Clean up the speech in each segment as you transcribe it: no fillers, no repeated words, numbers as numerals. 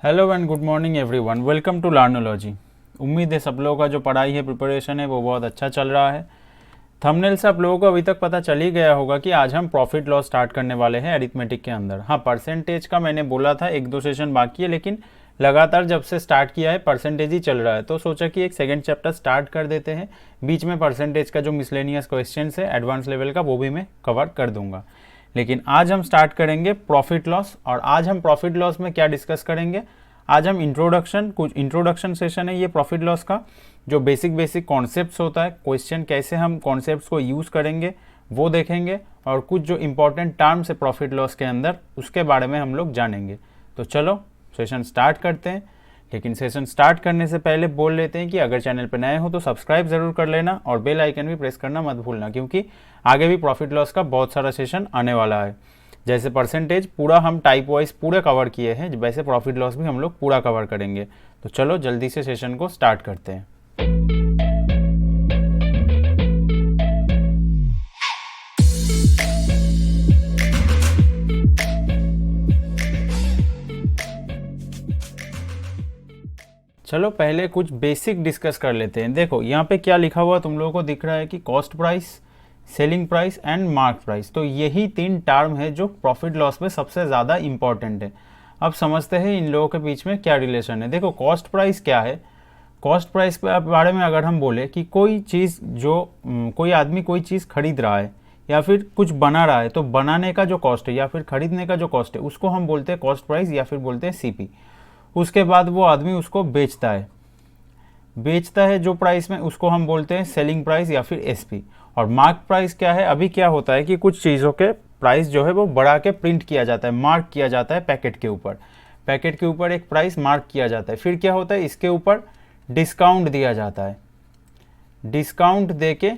Hello and good morning everyone, welcome to Learnology. उम्मीद है सब लोगों का जो पढ़ाई है, प्रिपरेशन है, वो बहुत अच्छा चल रहा है। थंबनेल से आप लोगों को अभी तक पता चल ही गया होगा कि आज हम प्रॉफिट लॉस स्टार्ट करने वाले हैं अरिथमेटिक के अंदर। हाँ, परसेंटेज का मैंने बोला था एक दो सेशन बाकी है, लेकिन लगातार जब से स्टार्ट किया है परसेंटेज ही चल रहा है, तो सोचा कि एक सेकंड चैप्टर स्टार्ट कर देते हैं। बीच में परसेंटेज का जो मिसलेनियस क्वेश्चन है एडवांस लेवल का, वो भी मैं कवर कर दूंगा। लेकिन आज हम स्टार्ट करेंगे प्रॉफिट लॉस। और आज हम प्रॉफिट लॉस में क्या डिस्कस करेंगे, आज हम कुछ इंट्रोडक्शन सेशन है ये प्रॉफिट लॉस का। जो बेसिक कॉन्सेप्ट्स होता है, क्वेश्चन कैसे हम कॉन्सेप्ट्स को यूज़ करेंगे वो देखेंगे, और कुछ जो इंपॉर्टेंट टर्म्स है प्रॉफिट लॉस के अंदर उसके बारे में हम लोग जानेंगे। तो चलो सेशन स्टार्ट करते हैं। लेकिन सेशन स्टार्ट करने से पहले बोल लेते हैं कि अगर चैनल पर नए हो तो सब्सक्राइब ज़रूर कर लेना और बेल आइकन भी प्रेस करना मत भूलना, क्योंकि आगे भी प्रॉफिट लॉस का बहुत सारा सेशन आने वाला है। जैसे परसेंटेज पूरा हम टाइप वाइज पूरे कवर किए हैं, वैसे प्रॉफिट लॉस भी हम लोग पूरा कवर करेंगे। तो चलो जल्दी से सेशन को स्टार्ट करते हैं। चलो पहले कुछ बेसिक डिस्कस कर लेते हैं। देखो यहाँ पे क्या लिखा हुआ तुम लोगों को दिख रहा है कि cost price, selling price and mark price. तो यही तीन टर्म है जो प्रॉफिट लॉस में सबसे ज़्यादा इंपॉर्टेंट है। अब समझते हैं इन लोगों के बीच में क्या रिलेशन है। देखो कॉस्ट प्राइस क्या है। कॉस्ट प्राइस के बारे में अगर हम बोले कि कोई चीज़ जो कोई आदमी कोई चीज़ खरीद रहा है या फिर कुछ बना रहा है, तो बनाने का जो कॉस्ट है या फिर खरीदने का जो कॉस्ट है उसको हम बोलते हैं कॉस्ट प्राइस या फिर बोलते हैं सीपी। उसके बाद वो आदमी उसको बेचता है जो प्राइस में, उसको हम बोलते हैं सेलिंग प्राइस या फिर एसपी। और मार्क प्राइस क्या है, अभी क्या होता है कि कुछ चीज़ों के प्राइस जो है वो बढ़ा के प्रिंट किया जाता है, मार्क किया जाता है पैकेट के ऊपर एक प्राइस मार्क किया जाता है। फिर क्या होता है, इसके ऊपर डिस्काउंट दिया जाता है, डिस्काउंट दे के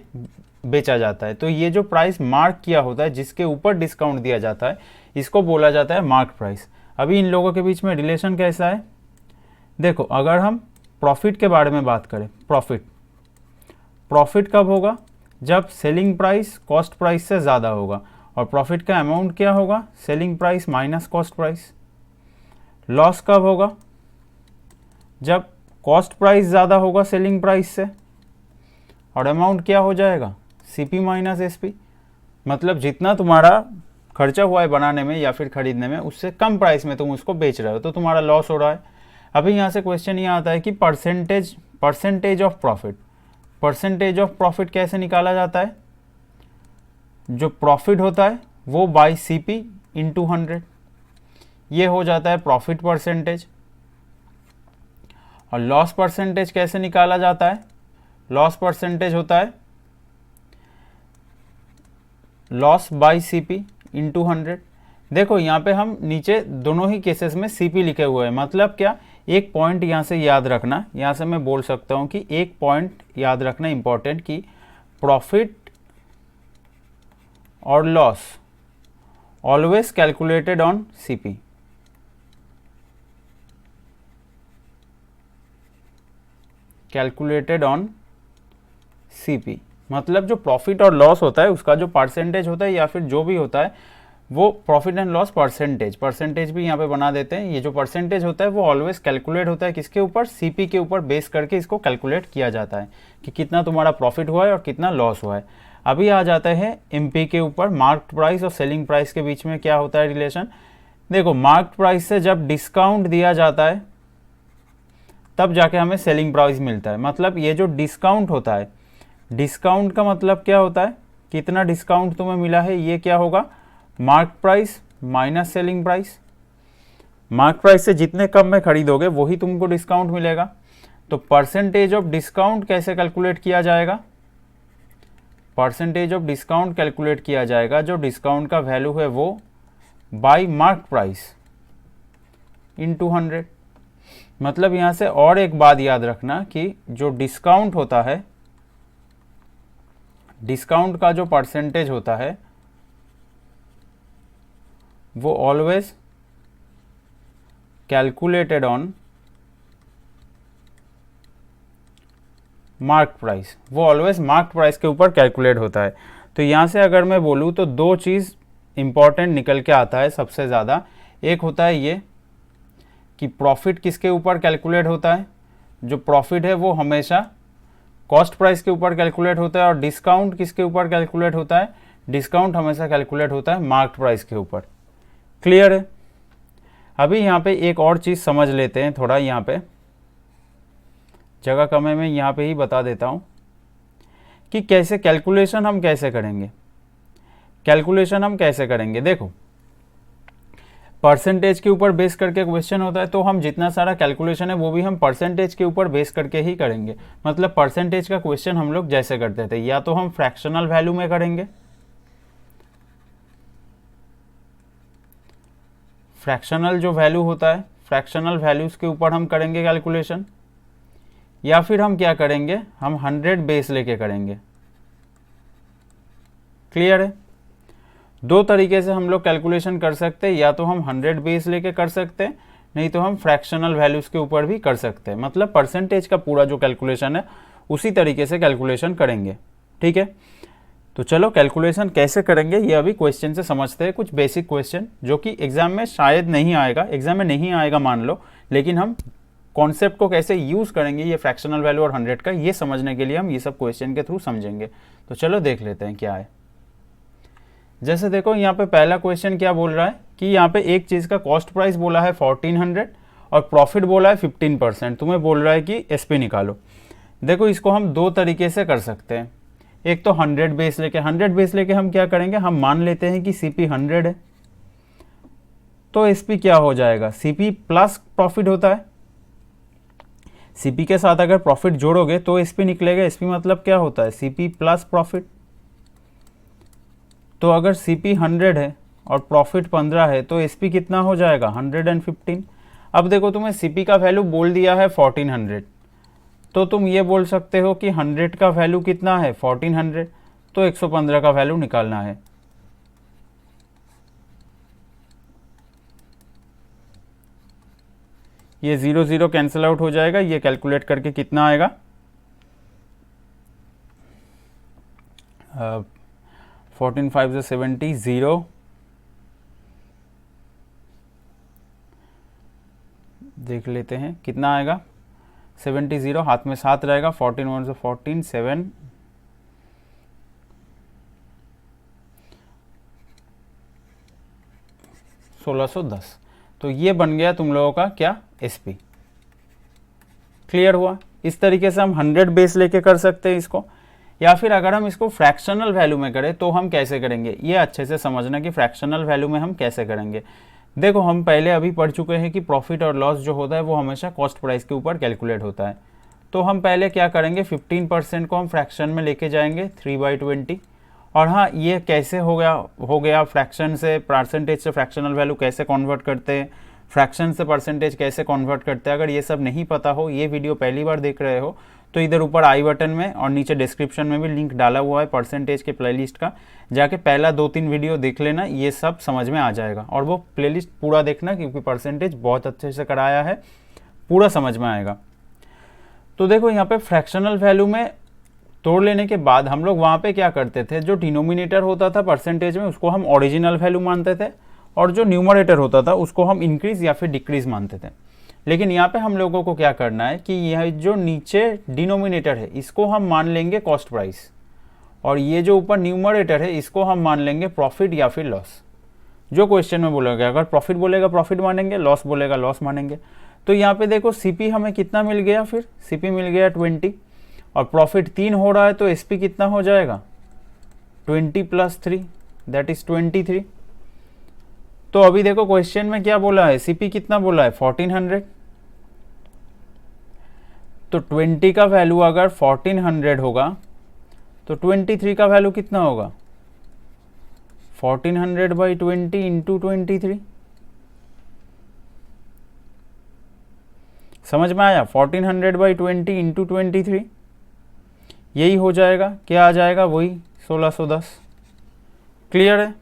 बेचा जाता है। तो ये जो प्राइस मार्क किया होता है जिसके ऊपर डिस्काउंट दिया जाता है, इसको बोला जाता है मार्क प्राइस। अभी इन लोगों के बीच में रिलेशन कैसा है, देखो अगर हम प्रॉफिट के बारे में बात करें, प्रॉफिट कब होगा, जब सेलिंग प्राइस कॉस्ट प्राइस से ज़्यादा होगा। और प्रॉफिट का अमाउंट क्या होगा, selling price minus cost price. Loss कब होगा, जब कॉस्ट प्राइस ज़्यादा होगा सेलिंग प्राइस से, और अमाउंट क्या हो जाएगा, सीपी माइनस एसपी। मतलब जितना तुम्हारा खर्चा हुआ है बनाने में या फिर खरीदने में, उससे कम प्राइस में तुम उसको बेच रहे हो, तो तुम्हारा लॉस हो रहा है। अभी यहाँ से क्वेश्चन ये आता है कि परसेंटेज ऑफ प्रॉफिट कैसे निकाला जाता है। जो प्रॉफिट होता है वो बाई सीपी इंटू 100, ये हो जाता है प्रॉफिट परसेंटेज। और लॉस परसेंटेज कैसे निकाला जाता है, लॉस परसेंटेज होता है लॉस बाई सीपी इंटू 100। देखो यहाँ पे हम नीचे दोनों ही केसेस में सीपी लिखे हुए हैं। मतलब क्या, एक पॉइंट यहाँ से याद रखना, यहाँ से मैं बोल सकता हूँ कि एक पॉइंट याद रखना इंपॉर्टेंट, कि प्रॉफिट और loss always calculated on CP. Calculated on CP मतलब जो प्रॉफिट और लॉस होता है उसका जो परसेंटेज होता है या फिर जो भी होता है, वो प्रॉफिट एंड लॉस परसेंटेज भी यहाँ पे बना देते हैं। ये जो परसेंटेज होता है वो ऑलवेज कैलकुलेट होता है किसके ऊपर, सीपी के ऊपर बेस करके इसको कैलकुलेट किया जाता है कि कितना तुम्हारा प्रॉफिट हुआ है और कितना लॉस हुआ है। अभी आ जाता है एमपी के ऊपर, मार्क्ड प्राइस और सेलिंग प्राइस के बीच में क्या होता है रिलेशन। देखो मार्क्ड प्राइस से जब डिस्काउंट दिया जाता है तब जाके हमें सेलिंग प्राइस मिलता है। मतलब ये जो डिस्काउंट होता है, डिस्काउंट का मतलब क्या होता है, कितना डिस्काउंट तुम्हें मिला है, ये क्या होगा, mark price minus selling price. Mark price से जितने कम में खरीदोगे वही तुमको डिस्काउंट मिलेगा। तो परसेंटेज ऑफ डिस्काउंट कैसे कैलकुलेट किया जाएगा, परसेंटेज ऑफ डिस्काउंट कैलकुलेट किया जाएगा, जो डिस्काउंट का वैल्यू है वो बाई मार्क प्राइस इंटू 100। मतलब यहाँ से और एक बात याद रखना कि जो डिस्काउंट होता है, डिस्काउंट का जो परसेंटेज होता है वो always calculated on mark price, वो ऑलवेज मार्क प्राइस के ऊपर कैलकुलेट होता है। तो यहाँ से अगर मैं बोलूँ तो दो चीज़ इंपॉर्टेंट निकल के आता है सबसे ज़्यादा। एक होता है ये कि प्रॉफिट किसके ऊपर कैलकुलेट होता है, जो प्रॉफिट है वो हमेशा कॉस्ट प्राइस के ऊपर कैलकुलेट होता है, और डिस्काउंट किसके ऊपर कैलकुलेट होता है, डिस्काउंट हमेशा कैलकुलेट होता है मार्क्ड प्राइस के ऊपर। क्लियर है। अभी यहाँ पे एक और चीज़ समझ लेते हैं, थोड़ा यहाँ पे जगह कम है, मैं यहाँ पे ही बता देता हूँ कि कैसे कैलकुलेशन हम कैसे करेंगे। कैलकुलेशन हम कैसे करेंगे, देखो परसेंटेज के ऊपर बेस करके क्वेश्चन होता है, तो हम जितना सारा कैलकुलेशन है वो भी हम परसेंटेज के ऊपर बेस करके ही करेंगे। मतलब परसेंटेज का क्वेश्चन हम लोग जैसे करते थे, या तो हम फ्रैक्शनल वैल्यू में करेंगे, फ्रैक्शनल जो वैल्यू होता है फ्रैक्शनल वैल्यूज के ऊपर हम करेंगे कैलकुलेशन, या फिर हम क्या करेंगे, हम 100 बेस लेके करेंगे। क्लियर है। दो तरीके से हम लोग कैलकुलेशन कर सकते हैं, या तो हम 100 बेस लेके कर सकते हैं, नहीं तो हम फ्रैक्शनल वैल्यूज के ऊपर भी कर सकते हैं। मतलब परसेंटेज का पूरा जो कैलकुलेशन है उसी तरीके से कैलकुलेशन करेंगे। ठीक है, तो चलो कैलकुलेशन कैसे करेंगे ये अभी क्वेश्चन से समझते हैं। कुछ बेसिक क्वेश्चन जो कि एग्जाम में शायद नहीं आएगा, एग्जाम में नहीं आएगा मान लो, लेकिन हम कॉन्सेप्ट को कैसे यूज़ करेंगे ये फ्रैक्शनल वैल्यू और 100 का, ये समझने के लिए हम ये सब क्वेश्चन के थ्रू समझेंगे। तो चलो देख लेते हैं क्या है। जैसे देखो यहाँ पे पहला क्वेश्चन क्या बोल रहा है कि यहाँ पे एक चीज़ का कॉस्ट प्राइस बोला है 1400 और प्रॉफिट बोला है 15%। तुम्हें बोल रहा है कि एसपी निकालो। देखो इसको हम दो तरीके से कर सकते हैं, एक तो 100 बेस लेके, 100 बेस लेके हम क्या करेंगे, हम मान लेते हैं कि सीपी 100 है, तो एसपी क्या हो जाएगा, सीपी प्लस प्रॉफिट होता है, सीपी के साथ अगर प्रॉफिट जोड़ोगे तो एसपी निकलेगा। एसपी मतलब क्या होता है, सीपी प्लस प्रॉफिट। तो अगर सीपी 100 है और प्रॉफिट 15 है तो एसपी कितना हो जाएगा, 115। अब देखो तुम्हें सीपी का वैल्यू बोल दिया है 1400, तो तुम ये बोल सकते हो कि 100 का वैल्यू कितना है 1400, तो 115 का वैल्यू निकालना है। ये 0 0 कैंसिल आउट हो जाएगा, ये कैलकुलेट करके कितना आएगा, 14 5 से 70, 0 देख लेते हैं कितना आएगा, 70 0 हाथ में 7 रहेगा, 14 1 से 14 7 1610। तो ये बन गया तुम लोगों का क्या, एसपी। क्लियर हुआ। इस तरीके से हम 100 बेस लेके कर सकते हैं इसको, या फिर अगर हम इसको फ्रैक्शनल वैल्यू में करें तो हम कैसे करेंगे, ये अच्छे से समझना कि फ्रैक्शनल वैल्यू में हम कैसे करेंगे। देखो हम पहले अभी पढ़ चुके हैं कि प्रॉफिट और लॉस जो होता है वो हमेशा कॉस्ट प्राइस के ऊपर कैलकुलेट होता है। तो हम पहले क्या करेंगे, 15% को हम फ्रैक्शन में लेके जाएंगे 3/20। और हाँ, ये कैसे हो गया फ्रैक्शन से परसेंटेज से फ्रैक्शनल वैल्यू कैसे कन्वर्ट करते हैं, फ्रैक्शन से परसेंटेज कैसे कन्वर्ट करते हैं। अगर ये सब नहीं पता हो, ये वीडियो पहली बार देख रहे हो, तो इधर ऊपर आई बटन में और नीचे डिस्क्रिप्शन में भी लिंक डाला हुआ है परसेंटेज के प्लेलिस्ट का, जाके पहला 2-3 वीडियो देख लेना, ये सब समझ में आ जाएगा। और वो प्लेलिस्ट पूरा देखना क्योंकि परसेंटेज बहुत अच्छे से कराया है, पूरा समझ में आएगा। तो देखो यहाँ पे फ्रैक्शनल वैल्यू में तोड़ लेने के बाद हम लोग वहाँ पे क्या करते थे, जो डिनोमिनेटर होता था परसेंटेज में उसको हम ओरिजिनल वैल्यू मानते थे, और जो न्यूमरेटर होता था उसको हम इंक्रीज या फिर डिक्रीज मानते थे। लेकिन यहाँ पे हम लोगों को क्या करना है कि यह जो नीचे डिनोमिनेटर है इसको हम मान लेंगे कॉस्ट प्राइस, और ये जो ऊपर न्यूमरेटर है इसको हम मान लेंगे प्रॉफिट या फिर लॉस। जो क्वेश्चन में बोलेगा, अगर प्रॉफिट बोलेगा प्रॉफिट मानेंगे, लॉस बोलेगा लॉस मानेंगे। तो यहाँ पे देखो सीपी हमें कितना मिल गया, फिर सीपी मिल गया 20, और प्रॉफिट 3 हो रहा है तो एसपी कितना हो जाएगा, 20 + 3 दैट इज 23। तो अभी देखो क्वेश्चन में क्या बोला है, सीपी कितना बोला है 1400, तो 20 का वैल्यू अगर 1400 होगा तो 23 का वैल्यू कितना होगा, 1400/20 इंटू 23। समझ में आया, 1400/20 इंटू 23 यही हो जाएगा, क्या आ जाएगा, वही 1610। क्लियर है।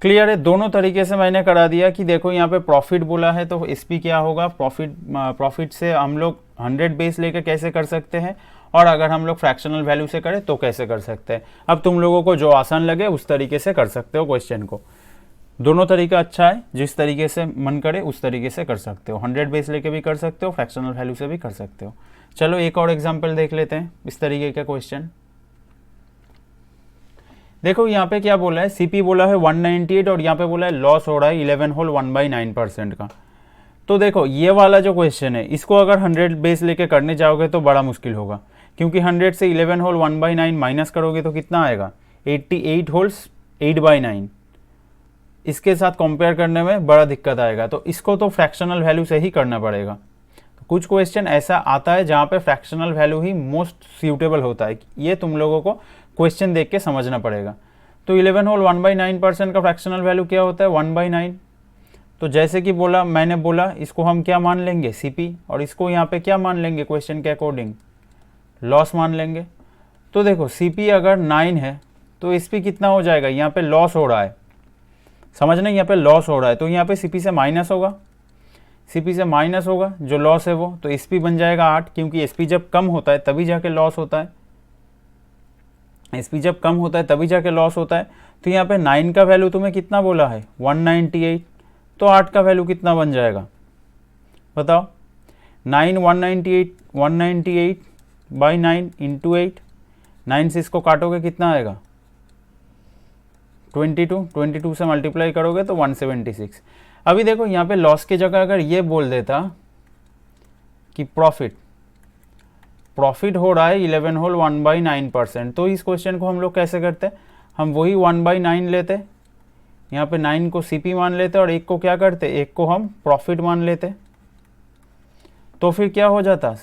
क्लियर है। दोनों तरीके से मैंने करा दिया कि देखो यहाँ पे प्रॉफिट बोला है तो एसपी क्या होगा, प्रॉफिट से हम लोग 100 बेस लेके कैसे कर सकते हैं, और अगर हम लोग फ्रैक्शनल वैल्यू से करें तो कैसे कर सकते हैं। अब तुम लोगों को जो आसान लगे उस तरीके से कर सकते हो क्वेश्चन को। दोनों तरीका अच्छा है, जिस तरीके से मन करे उस तरीके से कर सकते हो। 100 बेस लेके भी कर सकते हो, फ्रैक्शनल वैल्यू से भी कर सकते हो। चलो एक और एग्जांपल देख लेते हैं इस तरीके का क्वेश्चन। देखो यहाँ पे क्या बोला है, सीपी बोला है 198 और यहाँ पे बोला है लॉस हो रहा है 11 होल 1/9% का। तो देखो ये वाला जो क्वेश्चन है इसको अगर 100 बेस लेके करने जाओगे तो बड़ा मुश्किल होगा, क्योंकि 100 से 11 होल 1/9 माइनस करोगे तो कितना आएगा, 88 होल्स 8/9। इसके साथ कंपेयर करने में बड़ा दिक्कत आएगा, तो इसको तो फ्रैक्शनल वैल्यू से ही करना पड़ेगा। तो कुछ क्वेश्चन ऐसा आता है जहाँ पे फ्रैक्शनल वैल्यू ही मोस्ट सूटेबल होता है, ये तुम लोगों को क्वेश्चन देख के समझना पड़ेगा। तो 11 होल 1/9% का फ्रैक्शनल वैल्यू क्या होता है, 1/9। तो जैसे कि बोला मैंने बोला इसको हम क्या मान लेंगे, सीपी, और इसको यहाँ पे क्या मान लेंगे क्वेश्चन के अकॉर्डिंग, लॉस मान लेंगे। तो देखो सीपी अगर 9 है तो एसपी कितना हो जाएगा, यहाँ पे लॉस हो रहा है, समझना यहाँ पे लॉस हो रहा है, तो यहाँ पे सीपी से माइनस होगा, सीपी से माइनस होगा जो लॉस है वो, तो एसपी बन जाएगा 8, क्योंकि एसपी जब कम होता है तभी जाके लॉस होता है, एसपी जब कम होता है तभी जाके लॉस होता है। तो यहाँ पे 9 का वैल्यू तुम्हें कितना बोला है, 198, तो 8 का वैल्यू कितना बन जाएगा बताओ, 9 198/9 इंटू 8, 9 से इसको काटोगे कितना आएगा, 22 से मल्टीप्लाई करोगे तो 176। अभी देखो यहाँ पे लॉस की जगह अगर ये बोल देता कि प्रॉफिट हो रहा है 11 होल 1/9%, तो इस क्वेश्चन को हम लोग कैसे करते, हम वही 1/9 लेते, यहाँ पे 9 को सीपी मान लेते और एक को क्या करते, एक को हम प्रॉफिट मान लेते। तो फिर क्या हो जाता,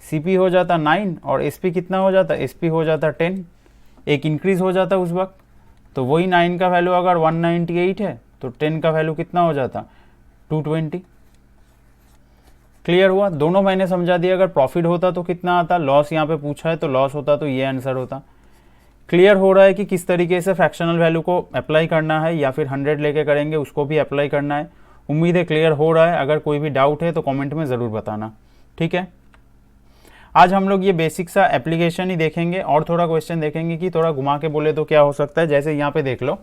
सीपी हो जाता 9 और एसपी कितना हो जाता, एसपी हो जाता 10, एक इंक्रीज हो जाता उस वक्त। तो वही 9 का वैल्यू अगर 198 है तो 10 का वैल्यू कितना हो जाता, 220। क्लियर हुआ, दोनों मैंने समझा दिया। अगर प्रॉफिट होता तो कितना आता, लॉस यहाँ पे पूछा है तो लॉस होता तो ये आंसर होता। क्लियर हो रहा है कि किस तरीके से फ्रैक्शनल वैल्यू को अप्लाई करना है, या फिर 100 लेके करेंगे उसको भी अप्लाई करना है। उम्मीद है क्लियर हो रहा है, अगर कोई भी डाउट है तो कमेंट में ज़रूर बताना, ठीक है। आज हम लोग ये बेसिक सा एप्लीकेशन ही देखेंगे और थोड़ा क्वेश्चन देखेंगे कि थोड़ा घुमा के बोले तो क्या हो सकता है। जैसे यहाँ पे देख लो,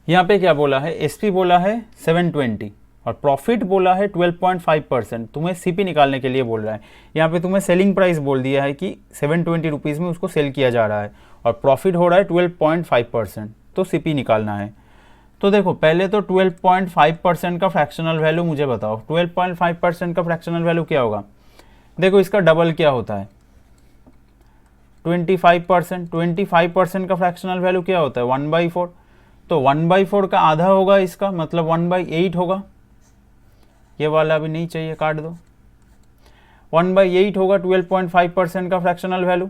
यहाँ पे क्या बोला है, एसपी बोला है 720 और प्रॉफिट बोला है 12.5%। तुम्हें सीपी निकालने के लिए बोल रहा है, यहाँ पे तुम्हें सेलिंग प्राइस बोल दिया है कि 720 रुपीज़ में उसको सेल किया जा रहा है और प्रॉफिट हो रहा है 12.5%, तो सीपी निकालना है। तो देखो पहले तो 12.5% का फ्रैक्शनल वैल्यू मुझे बताओ, 12.5% का फ्रैक्शनल वैल्यू क्या होगा। देखो इसका डबल क्या होता है, 25%। 25% का फ्रैक्शनल वैल्यू क्या होता है, 1/4। तो 1/4 का आधा होगा इसका, मतलब 1/8 होगा। ये वाला अभी नहीं चाहिए, काट दो। 1/8 होगा 12.5% का फ्रैक्शनल वैल्यू।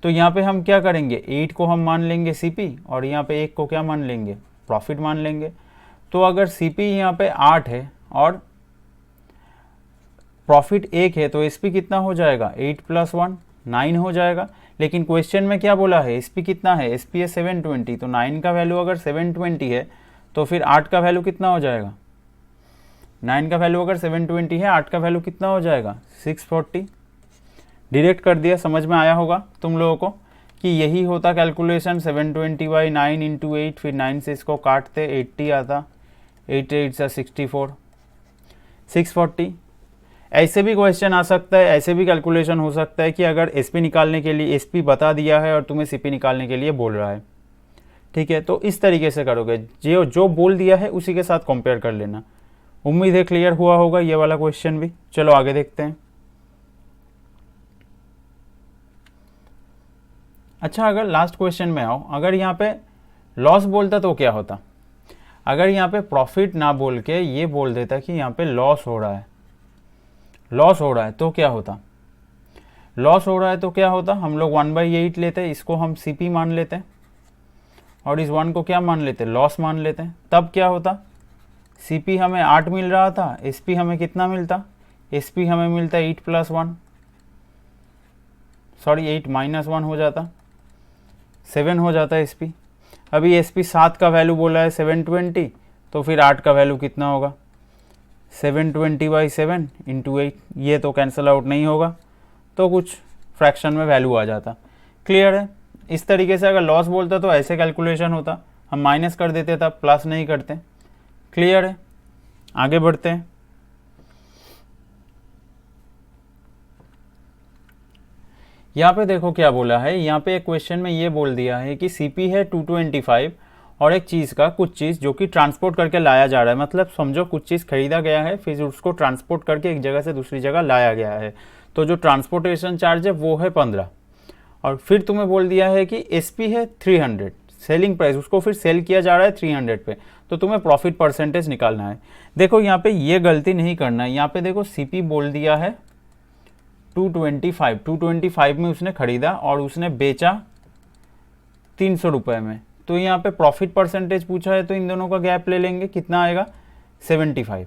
तो यहाँ पे हम क्या करेंगे, 8 को हम मान लेंगे सीपी और यहाँ पे 1 को क्या मान लेंगे, प्रॉफिट मान लेंगे। तो अगर सीपी यहाँ पे 8 है और प्रॉफिट 1 है तो एसपी कितना हो जाएगा, 8 + 1 9 हो जाएगा। लेकिन क्वेश्चन में क्या बोला है, एसपी कितना है, एसपी है 720। तो 9 का वैल्यू अगर 720 है तो फिर 8 का वैल्यू कितना हो जाएगा, 9 का वैल्यू अगर 720 है, 8 का वैल्यू कितना हो जाएगा, 640। डायरेक्ट कर दिया, समझ में आया होगा तुम लोगों को कि यही होता कैलकुलेशन, 720/9 इंटू 8, फिर 9 से इसको काटते 80 आता, 8 8 से 64, 640। ऐसे भी क्वेश्चन आ सकता है, ऐसे भी कैलकुलेशन हो सकता है कि अगर एसपी निकालने के लिए एसपी बता दिया है और तुम्हें सीपी निकालने के लिए बोल रहा है, ठीक है। तो इस तरीके से करोगे, जो बोल दिया है उसी के साथ कंपेयर कर लेना। उम्मीद है क्लियर हुआ होगा ये वाला क्वेश्चन भी। चलो आगे देखते हैं। अच्छा, अगर लास्ट क्वेश्चन में आओ, अगर यहाँ पे लॉस बोलता तो क्या होता, अगर यहाँ पे प्रॉफिट ना बोल के ये बोल देता कि यहाँ पे लॉस हो रहा है, लॉस हो रहा है तो क्या होता, लॉस हो रहा है तो क्या होता, हम लोग 1/8 लेते, इसको हम सीपी मान लेते और इस 1 को क्या मान लेते, लॉस मान लेते। तब क्या होता, सीपी हमें 8 मिल रहा था, एसपी हमें कितना मिलता, एसपी हमें मिलता 8 + 1, सॉरी 8 - 1 हो जाता, 7 हो जाता एसपी। अभी एसपी 7 का वैल्यू बोला है 720, तो फिर 8 का वैल्यू कितना होगा, 720/7 इंटू 8। ये तो कैंसिल आउट नहीं होगा, तो कुछ फ्रैक्शन में वैल्यू आ जाता। क्लियर है। इस तरीके से अगर लॉस बोलता तो ऐसे कैलकुलेशन होता, हम माइनस कर देते तब, प्लस नहीं करते। क्लियर है? आगे बढ़ते हैं। यहाँ पे देखो क्या बोला है, यहाँ पे एक क्वेश्चन में ये बोल दिया है कि सीपी है 225 और एक चीज़ का कुछ चीज़ जो कि ट्रांसपोर्ट करके लाया जा रहा है, मतलब समझो कुछ चीज़ खरीदा गया है फिर उसको ट्रांसपोर्ट करके एक जगह से दूसरी जगह लाया गया है, तो जो ट्रांसपोर्टेशन चार्ज है वो है 15। और फिर तुम्हें बोल दिया है कि एसपी है 300, सेलिंग प्राइस, उसको फिर सेल किया जा रहा है 300 पे, तो तुम्हें प्रॉफिट परसेंटेज निकालना है। देखो यहाँ पे ये गलती नहीं करना है, यहाँ पे देखो सीपी बोल दिया है 225 में उसने खरीदा और उसने बेचा 300 रुपये में, तो यहाँ पे प्रॉफिट परसेंटेज पूछा है तो इन दोनों का गैप ले लेंगे, कितना आएगा 75।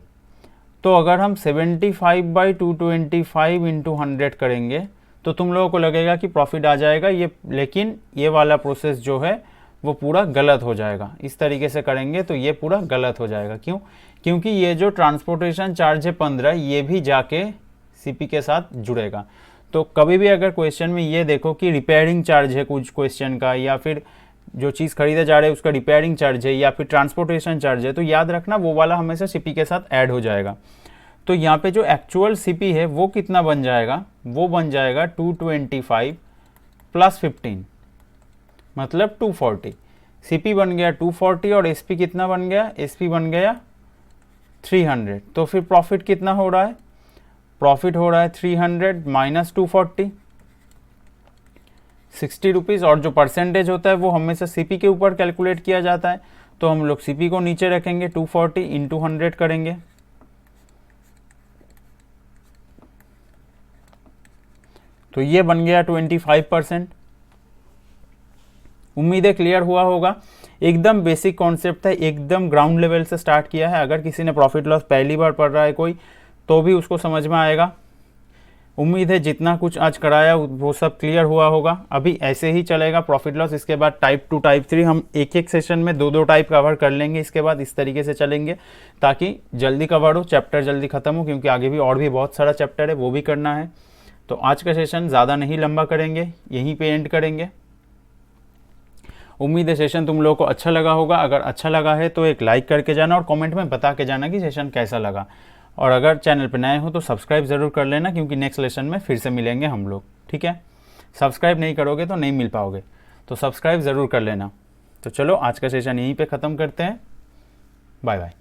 तो अगर हम 75/225 इंटू 100 करेंगे तो तुम लोगों को लगेगा कि प्रॉफिट आ जाएगा ये, लेकिन ये वाला प्रोसेस जो है वो पूरा गलत हो जाएगा। इस तरीके से करेंगे तो ये पूरा गलत हो जाएगा। क्यों? क्योंकि ये जो ट्रांसपोर्टेशन चार्ज है 15, ये भी जाके सीपी के साथ जुड़ेगा। तो कभी भी अगर क्वेश्चन में ये देखो कि रिपेयरिंग चार्ज है कुछ क्वेश्चन का, या फिर जो चीज़ खरीदा जा रहा है उसका रिपेयरिंग चार्ज है, या फिर ट्रांसपोर्टेशन चार्ज है, तो याद रखना वो वाला हमेशा सीपी के साथ ऐड हो जाएगा। तो यहाँ पे जो एक्चुअल सीपी है वो कितना बन जाएगा, वो बन जाएगा 225 + 15 मतलब 240। सीपी बन गया 240 और एसपी कितना बन गया, एसपी बन गया 300। तो फिर प्रॉफिट कितना हो रहा है, प्रॉफिट हो रहा है 300 माइनस 240, 60 रुपीज़। और जो परसेंटेज होता है वो हमेशा सीपी के ऊपर कैलकुलेट किया जाता है, तो हम लोग सीपी को नीचे रखेंगे, 240 इंटू 100 करेंगे, तो ये बन गया 25%। उम्मीद है क्लियर हुआ होगा। एकदम बेसिक कॉन्सेप्ट है, एकदम ग्राउंड लेवल से स्टार्ट किया है। अगर किसी ने प्रॉफिट लॉस पहली बार पढ़ रहा है कोई, तो भी उसको समझ में आएगा। उम्मीद है जितना कुछ आज कराया वो सब क्लियर हुआ होगा। अभी ऐसे ही चलेगा प्रॉफिट लॉस, इसके बाद टाइप 2 टाइप 3 हम एक एक सेशन में 2-2 टाइप कवर कर लेंगे। इसके बाद इस तरीके से चलेंगे ताकि जल्दी कवर हो, चैप्टर जल्दी खत्म हो, क्योंकि आगे भी और भी बहुत सारा चैप्टर है वो भी करना है। तो आज का सेशन ज़्यादा नहीं लंबा करेंगे, यहीं पे एंड करेंगे। उम्मीद है सेशन तुम लोगों को अच्छा लगा होगा। अगर अच्छा लगा है तो एक लाइक करके जाना और कमेंट में बता के जाना कि सेशन कैसा लगा। और अगर चैनल पर नए हो तो सब्सक्राइब ज़रूर कर लेना, क्योंकि नेक्स्ट लेसन में फिर से मिलेंगे हम लोग, ठीक है। सब्सक्राइब नहीं करोगे तो नहीं मिल पाओगे, तो सब्सक्राइब ज़रूर कर लेना। तो चलो आज का सेशन यहीं पे ख़त्म करते हैं। Bye bye.